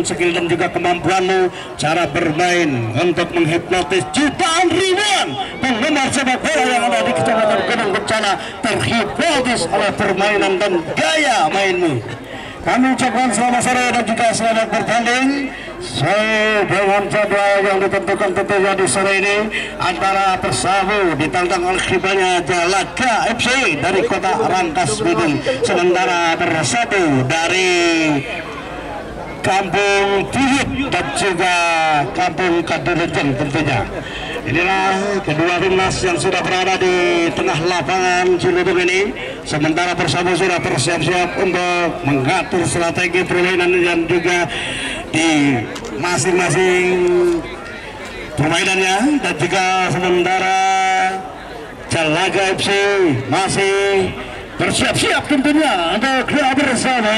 skill dan juga kemampuanmu, cara bermain untuk menghipnotis jutaan ribuan penggemar sepak bola yang ada di Kecamatan Gunung Kencana terhipnotis oleh permainan dan gaya mainmu. Kami ucapkan selamat sore dan juga selamat bertanding. Dengan jadwal yang ditentukan tentunya di sore ini antara Persabu ditantang oleh kibarnya Jalaga FC dari kota Rangkas Bitung, sementara Bersatu dari Kampung Tuhut dan juga Kampung Kadurejeng tentunya. Inilah kedua timnas yang sudah berada di tengah lapangan Ciledug ini, sementara Persabu sudah bersiap-siap untuk mengatur strategi permainan dan juga di masing-masing permainannya, dan juga sementara Jalaga FC masih bersiap-siap tentunya untuk gelar bersama.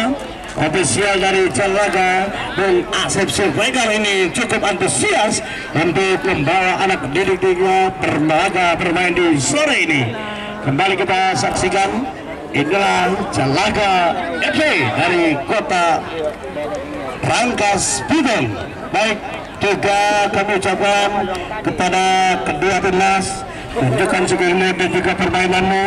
Ofisial dari Jalaga dan Asep Silvegar ini cukup antusias untuk membawa anak didiknya berlaga bermain di sore ini. Kembali kita saksikan, inilah Jalaga FC dari kota Rangkas Bitung. Baik, juga kami ucapkan kepada kedua timnas, tunjukkan skillmu dan juga permainanmu,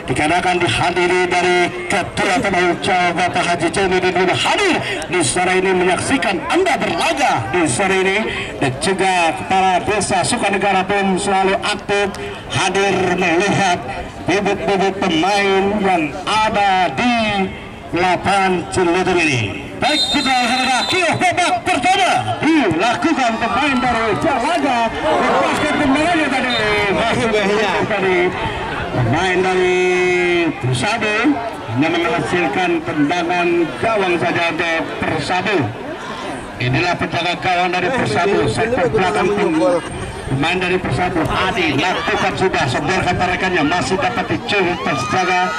dikarenakan dihadiri dari Ketua Pemain Jawa Bapak Haji Jaminuddin hadir di sore ini menyaksikan Anda berlaga di sore ini, dan juga Kepala Desa Sukanegara pun selalu aktif hadir melihat bibit-bibit pemain yang ada di lapangan Ciledug ini. Baik, kita harapkan kios babak pertama dilakukan pemain dari Jalaga, lepaskan pemainnya tadi pemain dari Persabu hanya menghasilkan tendangan gawang saja untuk Persabu. Inilah penjaga gawang dari Persabu, sektor belakang pemain dari Persabu Adi lakukan sudah sebarkan rekannya, masih dapat dicuri terjaga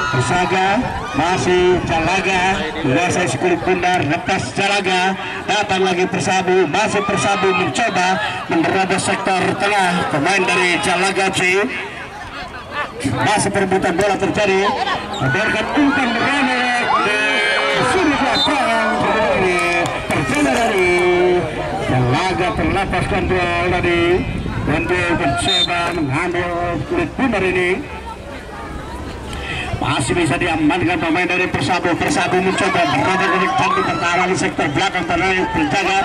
Persaga, masih Jalaga menguasai kulit bundar, lepas Jalaga, datang lagi Persabu, masih Persabu mencoba menerobos sektor tengah pemain dari Jalaga FC. Masih perebutan bola terjadi, biarkan umpan beranak di sudut lapangan terjadi dari Jalaga terlepas kontrol tadi untuk mencoba mengambil kulit bundar ini. Masih bisa diamankan pemain dari Persabu. Persabu mencoba berada dari cantik pertahanan di sektor belakang pemain penjaga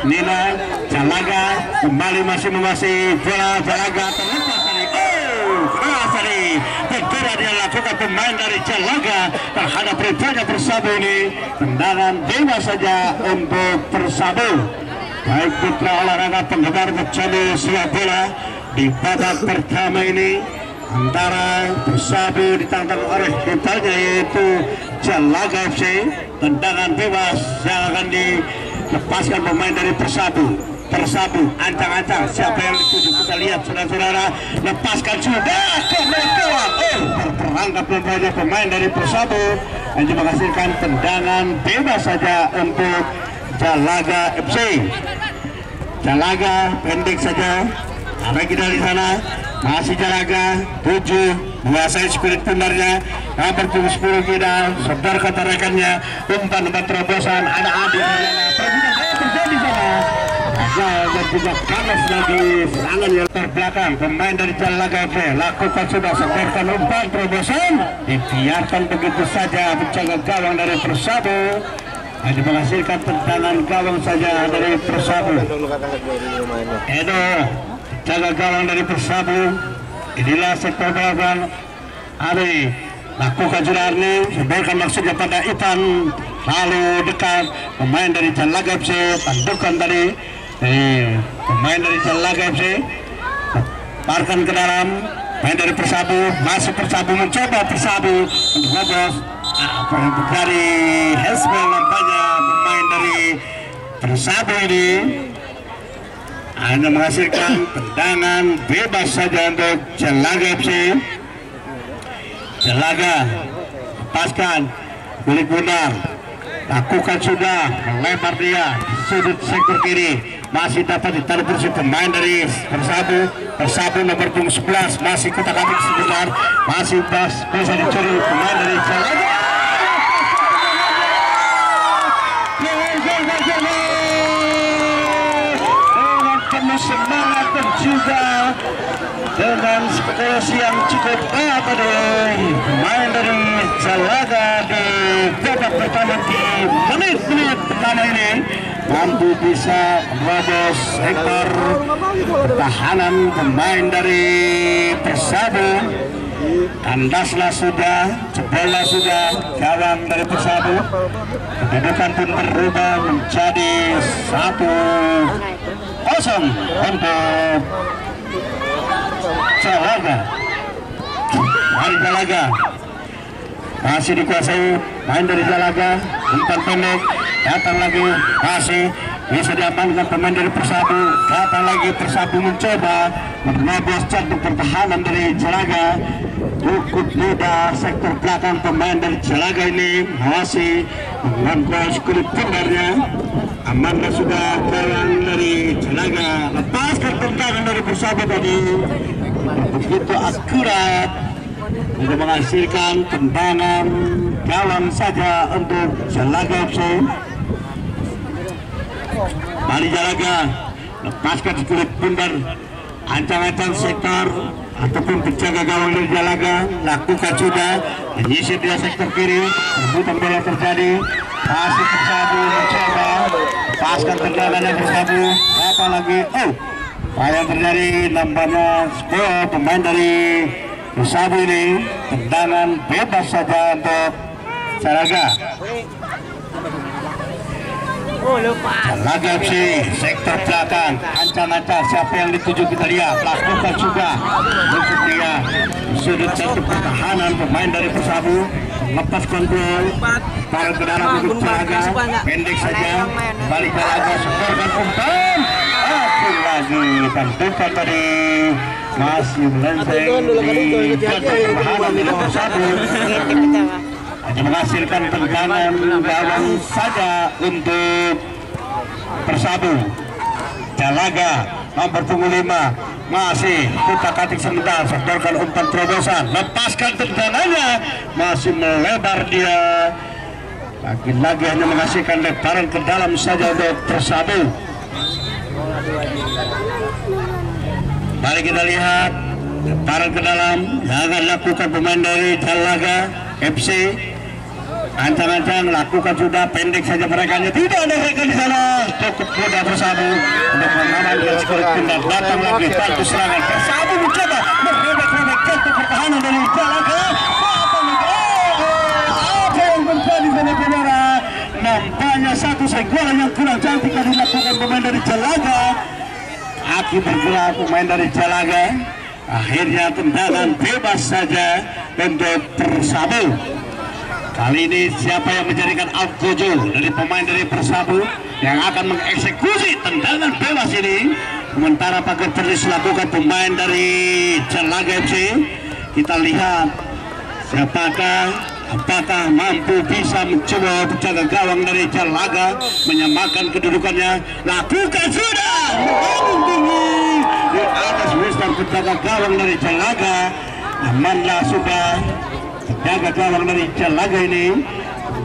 Nina Jalaga kembali masih menguasai bola. Jalaga terlepas dari keras tadi tentunya dia lakukan pemain dari Jalaga terhadap rivalnya Persabu ini. Tendangan bebas saja untuk Persabu. Baik putra olahraga penggemar bercandu sepak bola di babak pertama ini antara Persabu ditantang oleh rivalnya yaitu Jalaga FC. Tendangan bebas yang akan dilepaskan pemain dari Persabu. Persabu ancang-ancang, siapa yang dituju kita lihat saudara-saudara, lepaskan sudah ke bola. Terperangkap lembanya pemain dari Persabu yang menghasilkan tendangan bebas saja untuk Jalaga FC. Jalaga pendek saja, lagi dari sana. Masih Jalaga 7 menguasai kulit pundarnya, nomor 10 kita sebar kata rekannya, umpan terobosan ada Adi terjadi sana. Dan juga panas lagi serangan yang terbelakang pemain dari Jalaga FC lakukan sudah sebarkan umpan terobosan, dibiarkan begitu saja penjaga gawang dari Persabu hanya menghasilkan tendangan gawang saja dari Persabu. Edo jaga gawang dari Persabu, inilah sektor belakang Ari lakukan Judarni, sebarkan maksudnya pada Ipan, lalu dekat pemain dari Jalaga FC, tandukan tadi pemain dari Jalaga FC, parkan ke dalam pemain dari Persabu, masih Persabu mencoba Persabu untuk lobos dari Hesbel nampaknya pemain dari Persabu ini hanya menghasilkan tendangan bebas saja untuk Jalaga FC. Jalaga lepaskan kulit bundar, lakukan sudah melempar dia sudut sektor kiri, masih dapat ditarik bersih pemain dari Persabu. Persabu nomor 11 masih kotak-katik sebentar, masih bisa dicuri pemain dari Jalaga. dengan penuh semangat dan juga dengan spekulasi yang cukup baik dari pemain dari Jalaga di babak pertama di menit-menit pertama ini mampu bisa merobos sektor pertahanan pemain dari Persabu. Tandaslah sudah, jebolah sudah gawang dari Persabu. Kedudukan pun berubah menjadi 1-0 untuk Jalaga. Mari Jalaga masih dikuasai main dari Jalaga, umpan pendek datang lagi, masih bisa diamankan pemain dari Persabu. Datang lagi Persabu mencoba menerobos jantung pertahanan dari Jalaga. Cukup mudah sektor belakang pemain dari Jalaga ini masih mengontrol kulit pundarnya. Amanlah sudah jalan dari Jalaga, lepaskan tendangan dari Persabu tadi begitu akurat untuk menghasilkan tendangan gawang saja untuk Jalaga FC. Balik Jalaga, lepaskan kulit pundar, ancang-ancang sektor ataupun penjaga gawang dari Jalaga, lakukan sudah menyisir dia sektor kiri, rebutan bola terjadi. Masih Persabu mencoba lepaskan tendangan dari Persabu, apa lagi? Apa yang terjadi? Nampaknya skor pemain dari Persabu ini tendangan bebas saja untuk Jalaga. Jalaga FC sektor belakang, ancang-ancang siapa yang dituju kita lihat, lakukan juga untuk dia sudut jantung pertahanan pemain dari Persabu, lepas kontrol, taruh ke dalam untuk Jalaga, pendek saja, balik Jalaga, skorkan umpan, lagi tentukan tadi masih melenceng di jantung pertahanan dari Persabu. Menghasilkan tendangan gawang saja untuk Persabu. Jalaga nomor punggung 5 masih kutak-katik sebentar, sedorkan umpan terobosan, lepaskan tendangannya, masih melebar dia, lagi-lagi hanya menghasilkan lebaran ke dalam saja untuk Persabu. Mari kita lihat lebaran ke dalam yang akan lakukan pemain dari Jalaga FC. Ancang-ancang lakukan sudah, pendek saja mereka, tidak ada mereka di sana. Cukup mudah Persabu untuk mengamankan kulit pundar. Datang lagi bantu serangan Persabu, mencoba merobek-robek jantung pertahanan dari Jalaga. Apa yang terjadi saudara? Nampaknya satu senggol yang kurang cantik yang dilakukan pemain dari Jalaga. Aki bergerak pemain dari Jalaga. Akhirnya tendangan bebas saja untuk Persabu. Kali ini siapa yang menjadikan out goal dari pemain dari Persabu yang akan mengeksekusi tendangan bebas ini? Sementara pagar terus lakukan pemain dari Jalaga FC. Kita lihat apakah mampu bisa mencoba penjaga gawang dari Jalaga menyamakan kedudukannya. Lakukan sudah membangun tinggi di atas wisdom penjaga gawang dari Jalaga. Amanlah sudah penjaga gawang dari Jalaga ini.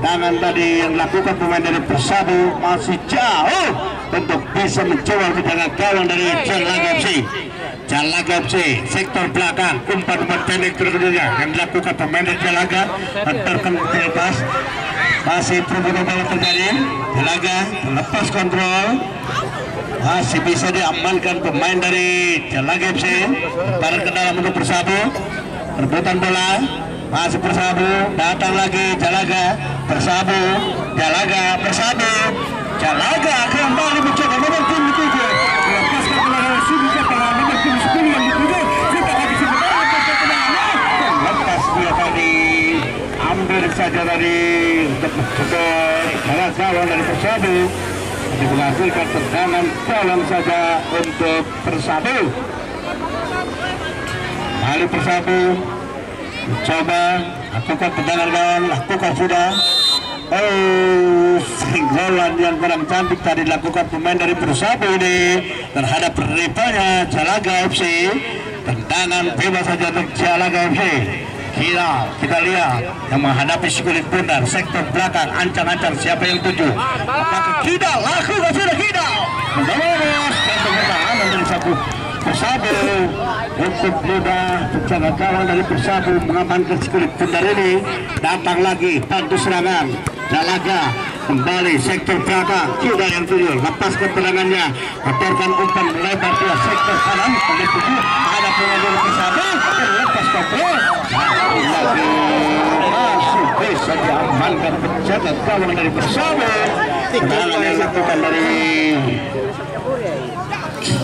Tangan tadi yang dilakukan pemain dari Persabu masih jauh untuk bisa mencoba penjaga gawang dari Jalaga FC. Jalaga FC sektor belakang, umpan-umpan pendek terkeduanya yang dilakukan pemain dari Jalaga, antarkan lepas, masih perebutan bola terjadi. Jalaga lepas kontrol, masih bisa diamankan pemain dari Jalaga FC. Tarik ke dalam untuk Persabu, perebutan bola, masih Persabu, datang lagi Jalaga, Persabu, Jalaga, Persabu, Jalaga kembali mencoba nomor punggung 7, melepaskan bola sudah ke nomor punggung 10 yang dituju, kita lagi sebenarnya lepas dia tadi, ambil saja tadi untuk mencoba salah gawang dari Persabu, menghasilkan tendangan dalam saja untuk Persabu. Kali Persabu coba lakukan tendangan gawang, lakukan sudah. Senggolan yang kurang cantik tadi dilakukan pemain dari Persabu ini terhadap rivalnya Jalaga FC. Tendangan bebas saja untuk Jalaga FC. Kita lihat yang menghadapi si kulit bundar sektor belakang, ancang-ancang siapa yang tuju. Apakah Kidal lakukan sudah Kidal mendoros jantung pertahanan dari satu Persatu untuk muda penjaga gawang dari Persatu mengamankan si kulit bundar ini. Datang lagi bantu serangan Jalaga kembali sektor belakang, Kidal yang tuju lepaskan tendangannya, leparkan umpan melebar ke sektor kanan oleh tuju ada pengajar Persatu lepas kopel lagi masih bisa diamankan penjaga gawang dari Persatu. Tendangan yang dilakukan dari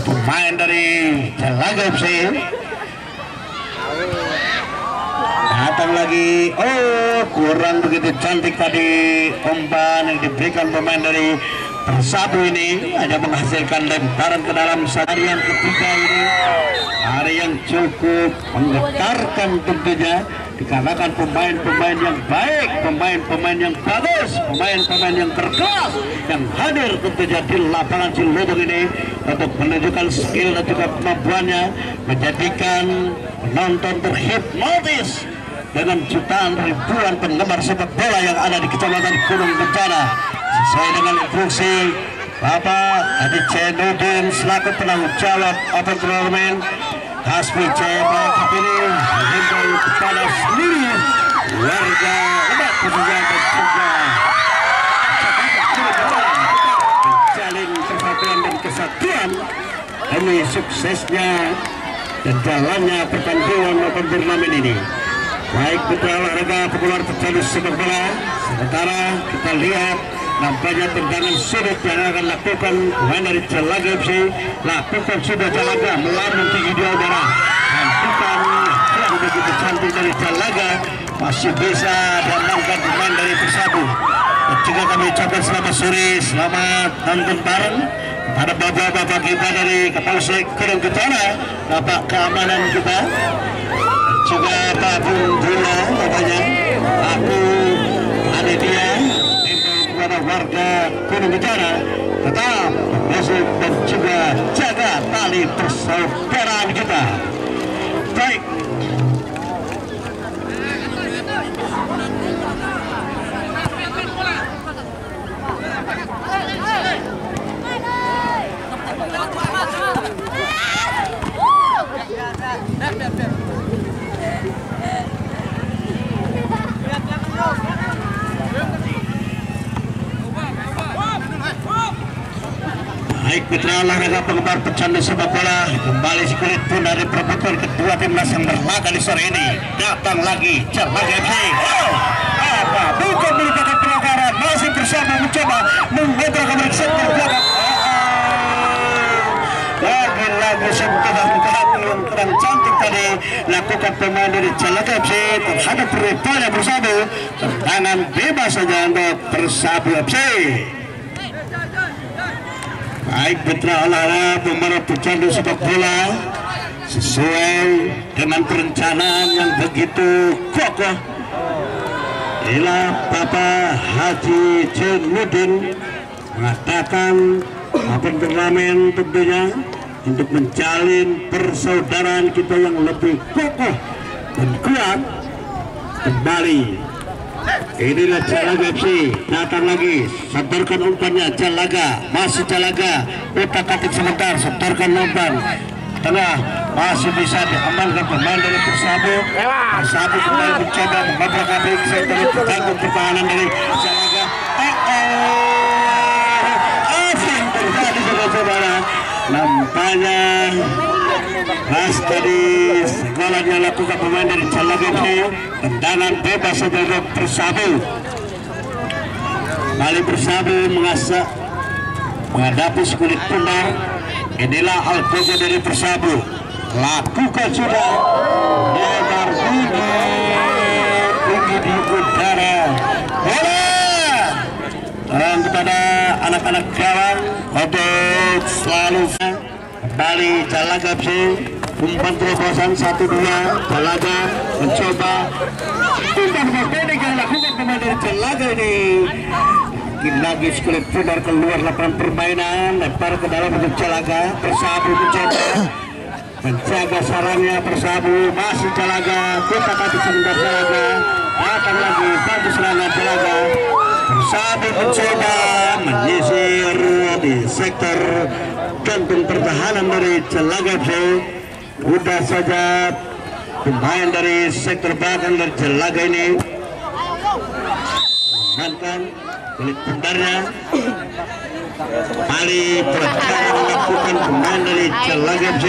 pemain dari Jalaga FC. Datang lagi, kurang begitu cantik tadi umpan yang diberikan pemain dari Persatu ini, hanya menghasilkan lemparan ke dalam hari yang ketiga ini. Hari yang cukup menggetarkan tentunya, dikarenakan pemain-pemain yang baik, pemain-pemain yang bagus, pemain-pemain yang berkelas yang hadir tentunya di lapangan Cilodong ini untuk menunjukkan skill dan juga kemampuannya, menjadikan penonton terhipnotis dengan jutaan ribuan penggemar sepak bola yang ada di Kecamatan Gunung Bencana. Sesuai dengan instruksi Bapak Adi Cenudin selaku penanggung jawab open turnamen, Hasbi Jaya ini menghimbau kepada seluruh warga Lebak khususnya dan juga menjalin persatuan dan kesatuan demi suksesnya dan jalannya pertandingan open turnamen ini. Baik putra olahraga populer terjadi sepak bola, sementara kita lihat nampaknya tendangan sudut yang akan lakukan pemain dari Jalaga FC. Lakukan sudah Jalaga melambung tinggi di udara, lakukan yang begitu cantik dari Jalaga, masih bisa diamankan pemain dari Persatu. Dan juga kami ucapkan selamat sore, selamat nonton bareng pada bapak-bapak kita dari Kapolsek Gunung Bencana, bapak keamanan kita, juga Pak Bundula katanya, aku ada dia kepada warga Gunung Bencana tetap besok dan juga jaga tali persaudaraan kita. Baik, baik putra olahraga penggemar pecandu sepak bola, kembali si kulit bundar dari perebutan kedua timnas yang berlaga di sore ini. Datang lagi Jalaga FC. Bukan merupakan pelanggaran, masih bersama mencoba mengobrol ke sektor belakang. Lagi-lagi sentuhan yang kurang cantik tadi lakukan pemain dari Jalaga FC terhadap rivalnya Persatu. Tendangan bebas saja untuk Persatu FC. Baik putra olahraga pemerintah pecandu sepak bola sesuai dengan perencanaan yang begitu kokoh. Inilah Bapak Haji Cenudin mengatakan open turnamen tentunya untuk menjalin persaudaraan kita yang lebih kokoh dan kuat kembali. Inilah Jalaga FC, datang lagi, setorkan umpannya Jalaga, masih Jalaga, utak-atik sebentar, setorkan umpan tengah, masih bisa diamankan pemain dari Persatu. Persatu kembali mencoba mengobrak-abrik sektor terganggu pertahanan dari Jalaga. Apa yang terjadi saudara-saudara? Nampaknya pas tadi sekolah yang lakukan pemain dari Jalaga FC, tendangan bebas saja untuk Persatu. Kali Persatu menghadapi si kulit bundar. Inilah Algojo dari Persatu, lakukan sudah lebar tinggi di udara. Tolong kepada anak-anak gawang untuk selalu kembali Jalaga FC. Umpan terobosan 1-2, Jalaga mencoba umpan pendek yang dilakukan pemain dari Jalaga ini. Lagi kulit bundar keluar lapangan permainan, lempar ke dalam untuk Jalaga. Persatu mencoba menjaga sarangnya Persabu, masih Jalaga, kita kasih sebentar Jalaga, datang lagi bantu serangan Jalaga. Persabu mencoba menyisir di sektor kantung pertahanan dari Jalaga FC. Udah saja pemain dari sektor belakang dari Jalaga ini mantan kulit pundarnya. Kali pertama melakukan pemain dari Jalaga FC.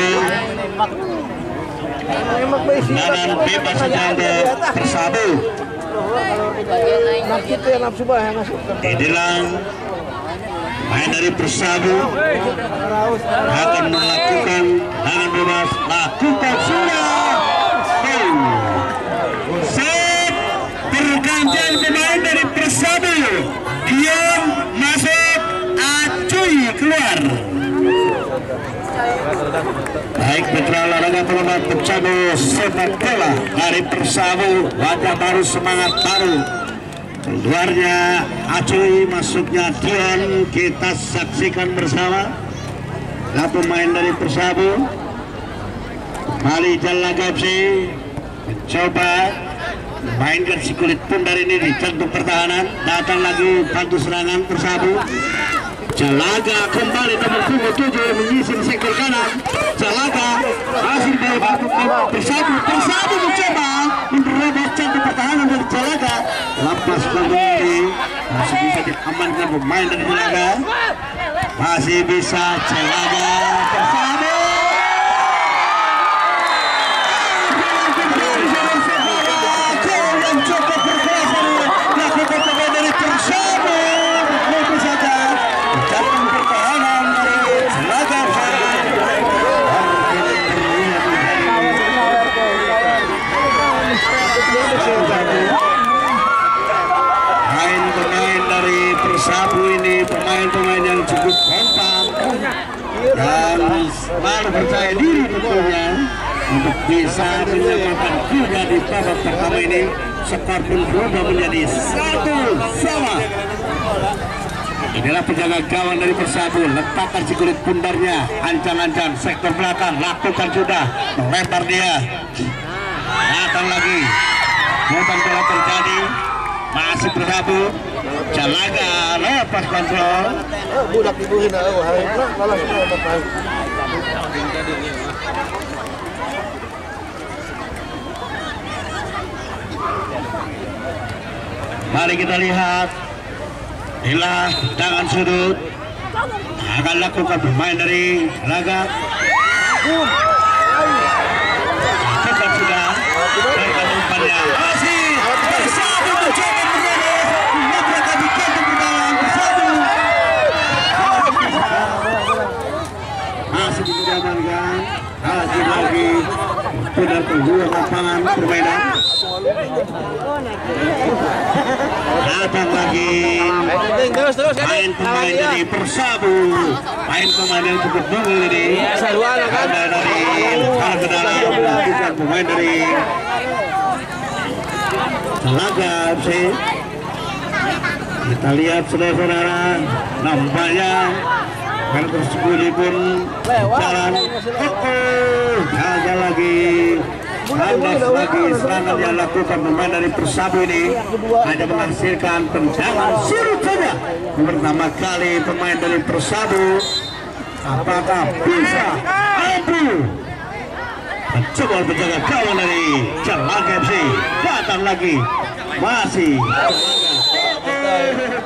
Dan bebas saja ada Persabu. Didilang main dari Persabu akan melakukan tangan bebas, lakukan sudah. Set pergantian pemain dari Persabu. Dion masuk, Acuy keluar. Baik, mitra olahraga pelemah Persabu sepak bola dari Persabu, wajah baru, semangat baru. Keluarnya Acuy, masuknya Dion, kita saksikan bersama. Nah, pemain dari Persabu Mali Jalaga FC mencoba mainkan si kulit pundar ini di jantung pertahanan. Datang lagi bantu serangan Persabu. Jalaga kembali nomor 7 menyisir sektor kanan. Jalaga masih bawa Persabu. Persabu mencoba menerobos jantung pertahanan dari Jalaga. Lepas kembali, masih bisa diamankan pemain dari Jalaga. Masih bisa Jalaga. Persabu. Yang cukup berkuasa dilakukan pemain dari Persabu. Lepas saja jantung pertahanan dari Jalaga. Pemain dari Persabu ini pemain-pemain yang cukup kompak dan selalu percaya diri tentunya untuk bisa menyamakan kuda di babak pertama ini. Skor pun berubah menjadi 1-1. Inilah penjaga gawang dari Persabu, letakkan si kulit pundarnya, ancang-ancang sektor belakang, lakukan sudah, melempar dia. Datang lagi, bukan bola terjadi, masih Persabu. Jalaga lepas kontrol. Budak dibuhin lalas mari kita lihat. Inilah tangan sudut akan lakukan pemain dari Jalaga. Cepat sudah mereka umpannya. Masih Persabu mencoba menabrakkan di kantung pertahanan Persabu. Masih diamankan. Lagi sudah kedua lapangan permainan. Datang lagi main pemain dari Persabu, main pemain yang cukup unggul ini. Ada dari Al-Qadala melakukan pemain dari Jalaga FC. Kita lihat saudara-saudara, nampaknya kan tersembunyi pun jalan. Ada lagi. Kandas lagi serangan yang lakukan pemain dari Persabu ini hanya menghasilkan tendangan surut saja. Pertama kali pemain dari Persabu, apakah bisa mampu mencoba penjaga gawang dari Jalaga FC. Datang lagi, masih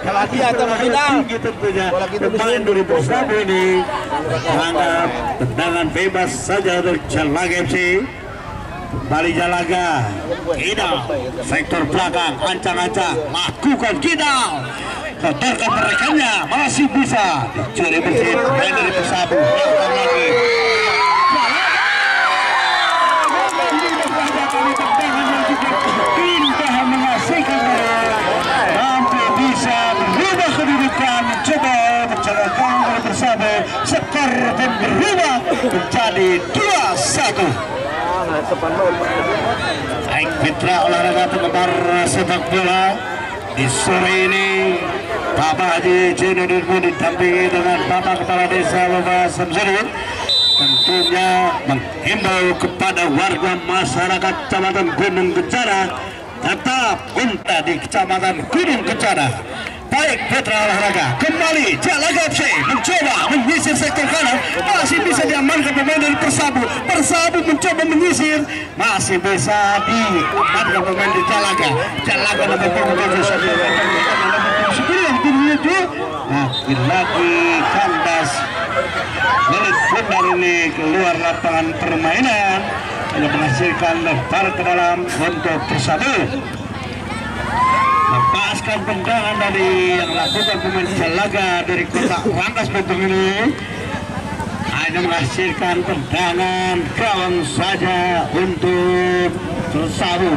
lagi atau final tentunya pemain dari Persabu ini menganggap tendangan bebas saja dari Jalaga FC. Bali Jalaga, Kidal, sektor belakang, ancang-ancang, lakukan Kidal, ketarkan merekanya, masih bisa dicuri bersih pemain dari Persabu. Datang lagi, indah mengasihkan mampu bisa berubah kedudukan, coba berjalan dari Persabu, skor pun berubah menjadi 2-1. Baik, mitra olahraga penggemar sepak bola di sore ini, Bapak Haji Jainuddin pun didampingi dengan Bapak Kepala Desa Bapak Samsudin. tentunya menghimbau kepada warga masyarakat Kecamatan Gunung Kencana tetap unta di Kecamatan Gunung Kencana. Baik putra olahraga kembali Jalaga FC mencoba menyisir sektor kanan, masih bisa diamankan pemain dari Persabu. Persabu mencoba menyisir, masih bisa diamankan pemain di Jalaga. Jalaga nomor 7 lagi kandas menit benar ini keluar lapangan permainan, hanya menghasilkan lebar ke dalam untuk Persabu. Lepaskan tendangan dari yang lakukan pemain Jalaga dari kotak Rangkas Bitung ini, hanya menghasilkan tendangan gawang saja untuk Persabu.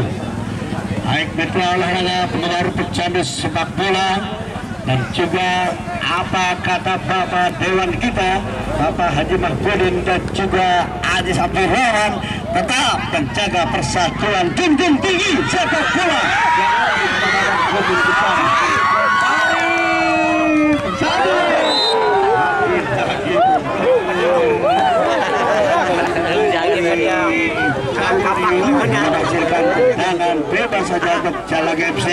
Baik mitra olahraga penggemar pecandu sepak bola dan juga apa kata Bapak Dewan kita, Bapak Haji Mahmudin dan juga Aziz Abdurrahman, tetap menjaga persatuan junjung tinggi sepak bola yang ada di Kecamatan Gunung Kencana. Menghasilkan tendangan bebas saja untuk Jalaga FC.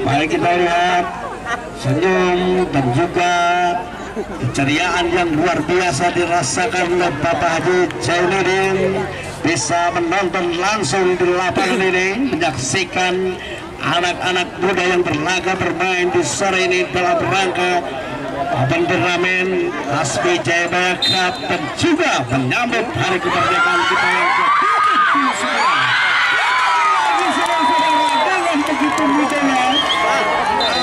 Baik kita lihat senyum dan juga keceriaan yang luar biasa dirasakan oleh Bapak Haji Jainuddin, bisa menonton langsung di lapangan ini, menyaksikan anak-anak muda yang berlaga bermain di sore ini dalam rangka Open Turnamen Hasbi Jayabaya Cup dan juga menyambut hari kemerdekaan kita yang ke-79. Dengan begitu mudahnya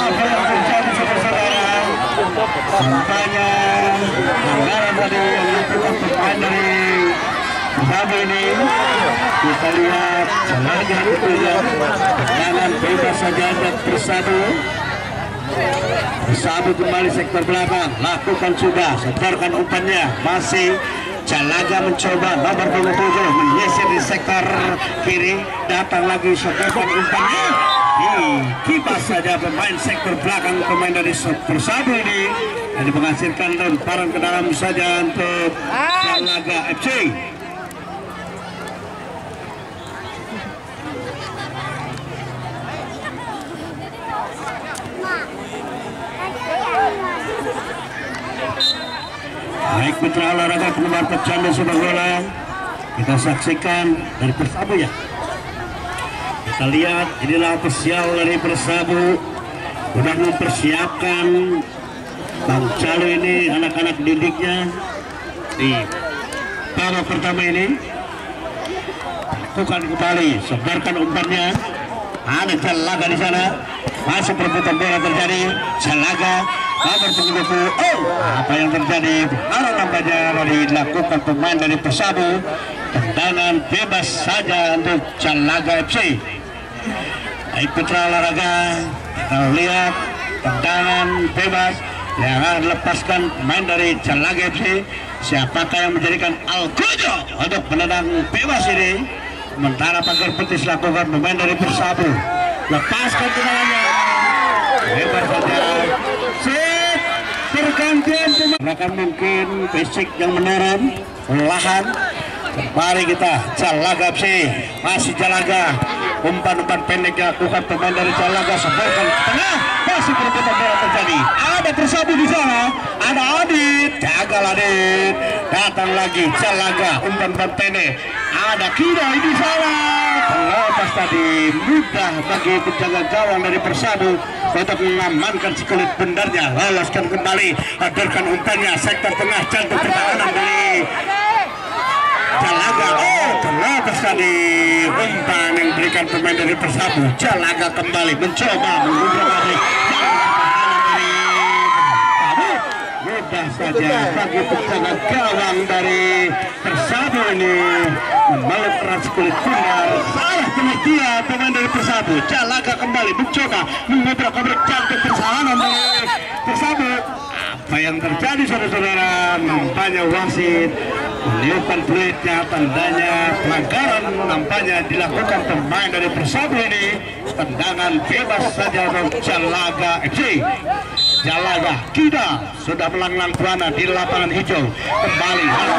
apa yang terjadi saudara-saudara, tampaknya anggaran tadi yang dilakukan pemain dari Persabu ini, kita lihat Jalaga itu ya, jangan bebas saja dan Persabu. Persabu kembali sektor belakang, lakukan sudah, sebarkan umpannya, masih Jalaga mencoba nomor 27 menyisir di sektor kiri, datang lagi sebarkan umpannya. Kipas saja pemain sektor belakang, pemain dari Persabu ini, jadi menghasilkan lemparan ke dalam saja untuk Jalaga FC. Baik mitra olahraga penggemar pecandu sepak bola, kita saksikan dari Persabu ya. Kita lihat inilah ofisial dari Persabu sudah mempersiapkan Bang Calu ini, anak-anak didiknya di babak pertama ini. Lakukan kembali, sebarkan umpannya, ada Jalaga di sana, masih perebutan bola terjadi. Jalaga nomor 20. Apa yang terjadi? Kalau nampaknya dilakukan pemain dari Persabu, tendangan bebas saja untuk Jalaga FC. Baik putra olahraga, kita lihat tendangan bebas yang akan lepaskan pemain dari Jalaga FC. Siapakah yang menjadikan Al-Qujo untuk menendang bebas ini? Sementara pagar putih lakukan pemain dari Persabu. Lepaskan tendangannya, bebas saja. Pergantian pemain akan mungkin fisik yang menurun perlahan. Mari kita Jalaga FC, masih Jalaga, umpan-umpan pendek dilakukan pemain dari Jalaga, sebarkan tengah, masih perebutan bola terjadi. Ada Persabu di sana, ada Adit, gagal Adit, datang lagi Jalaga, umpan-umpan pendek, ada Kira di sana. Terlepas tadi, mudah bagi penjaga gawang dari Persabu untuk mengamankan sekulit bendarnya, loloskan kembali, hadirkan umpannya sektor tengah, jantung pertahanan dari Jalaga. Terlepas tadi umpan yang diberikan pemain dari Persabu. Jalaga kembali mencoba mengubah balik. Mudah saja bagi penjaga gawang dari Persabu ini membalut erat kulit bundar. Salah pilih dia pemain dari Persabu. Jalaga kembali mencoba mengobrak-abrik jantung pertahanan dari Persabu. Apa yang terjadi saudara-saudara? Nampaknya wasit meniupkan peluitnya, tandanya pelanggaran nampaknya dilakukan pemain dari Persabu ini. Tendangan bebas saja untuk Jalaga FC. Jalaga Kida sudah melanglang buana di lapangan hijau. Kembali apa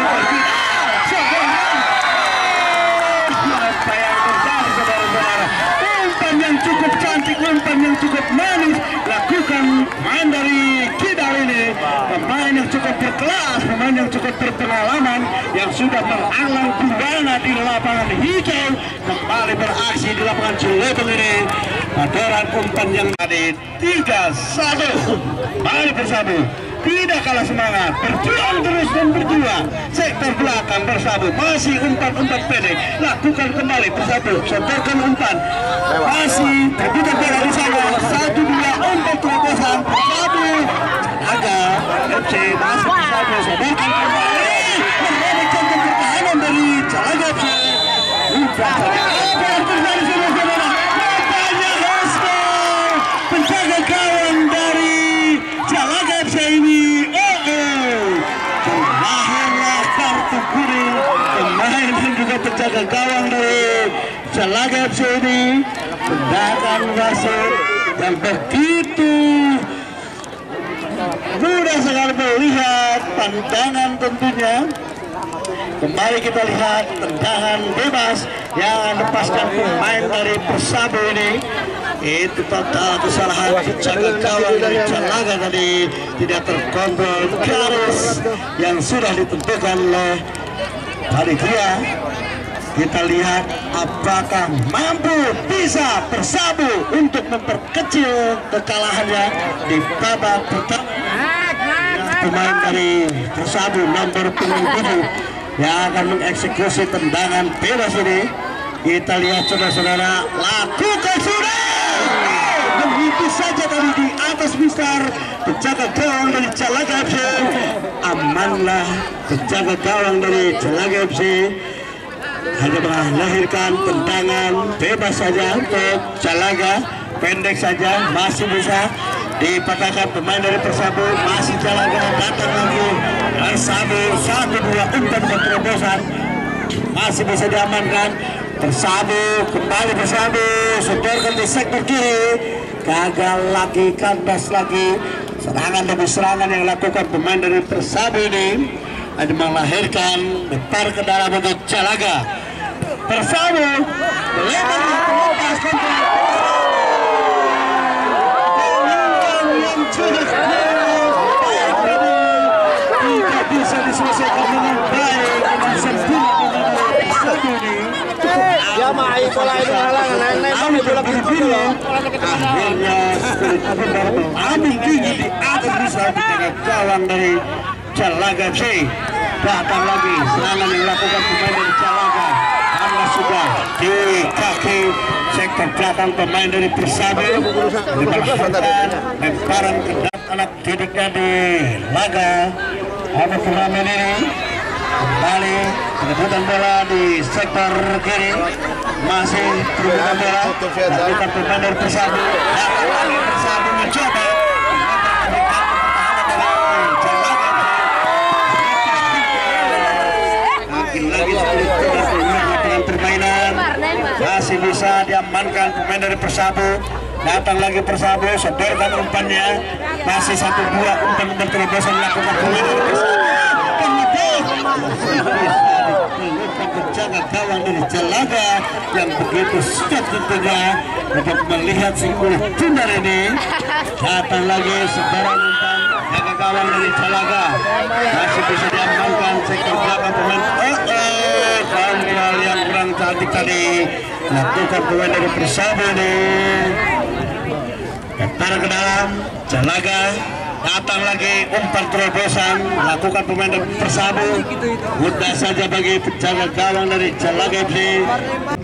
yang terjadi, saudara-saudara? Umpan yang cukup cantik, umpan yang cukup manis lakukan main dari Kida ini. Pemain yang cukup berkelas, pemain yang cukup berpengalaman, yang sudah melanglang buana di lapangan hijau, kembali beraksi di lapangan Ciletung ini. Adoran umpan yang tadi 3-1. Mari bersatu, tidak kalah semangat, berjuang terus dan berjuang. Sektor belakang bersatu, masih umpan-umpan pendek, lakukan kembali bersatu, setorkan umpan, masih terbuka bola di sana. 1-2 umpan terobosan bersatu. Aga FC masih bersatu, setorkan kembali. Kembali contoh pertahanan dari Jalaga FC. Umpan saja. Apa yang terjadi, saudara-saudara? Penjaga gawang dari Jalaga FC ini, terlahirlah kartu kuning. Pemain dan juga penjaga gawang dari Jalaga FC ini tindakan wasit yang begitu mudah sekali melihat pandangan tentunya. Kembali kita lihat tendangan bebas yang lepaskan pemain dari Persabu ini. Itu total kesalahan penjaga gawang dari Jalaga tadi, tidak terkontrol garis yang sudah ditentukan oleh panitia. Kita lihat apakah mampu bisa Persabu untuk memperkecil kekalahannya di babak pertama. Pemain dari Persabu nomor 7 yang akan mengeksekusi tendangan bebas ini. Kita lihat, saudara-saudara, lakukan sudah. Begitu saja tadi di atas mistar penjaga gawang dari Jalaga FC. Amanlah penjaga gawang dari Jalaga FC, hanya melahirkan tendangan bebas saja untuk Jalaga, pendek saja, masih bisa dipatahkan pemain dari Persabu. Masih Jalaga, datang lagi Persabu, 1-2 umpan terobosan masih bisa diamankan. Persabu, kembali Persabu, setorkan di sektor kiri, gagal lagi, kandas lagi. Serangan demi serangan yang dilakukan pemain dari Persabu ini hanya melahirkan lebar ke dalam untuk Jalaga. Persabu melebar lepas kontrol. Yang sudah tidak bisa diselesaikan dengan baik, dengan sempurna oleh Persabu ini. Ya mah ayo bola ini halangan, naik bola gitu loh. Akhirnya melambung tinggi di atas bisa penjaga gawang dari Jalaga FC. Datang lagi serangan yang dilakukan pemain dari Jalaga, karena sudah di kaki sektor belakang pemain dari Persabu. Diperhatikan lemparan ke anak didiknya di laga apa turnamen ini. Kembali penyebutan bola di sektor kiri, masih penyebutan bola lakukan pemain dari Persabu. Datang lagi Persabu mencoba lagi lapangan permainan, masih bisa diamankan pemain dari Persabu. Datang lagi Persabu, sodorkan umpannya, masih 1-2 umpan terobosan dilakukan pemain dari Persabu. Penjaga gawang dari Jalaga yang begitu siap tentunya untuk melihat si kulit tundar ini. Datang lagi sebarang umpan jaga gawang dari Jalaga, masih bisa diamankan sektor belakang pemain. Kontrol yang kurang cantik tadi lakukan pemain dari Persabu ini. Lebar ke dalam Jalaga. Datang lagi umpan terobosan lakukan pemain dari Persabu. Mudah saja bagi penjaga gawang dari Jalaga FC.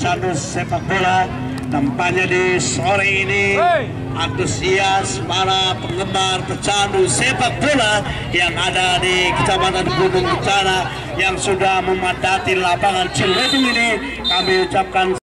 Candu sepak bola tampaknya di sore ini antusias para penggemar pecandu sepak bola yang ada di Kecamatan Gunung Kencana yang sudah memadati lapangan Ciletung ini. Kami ucapkan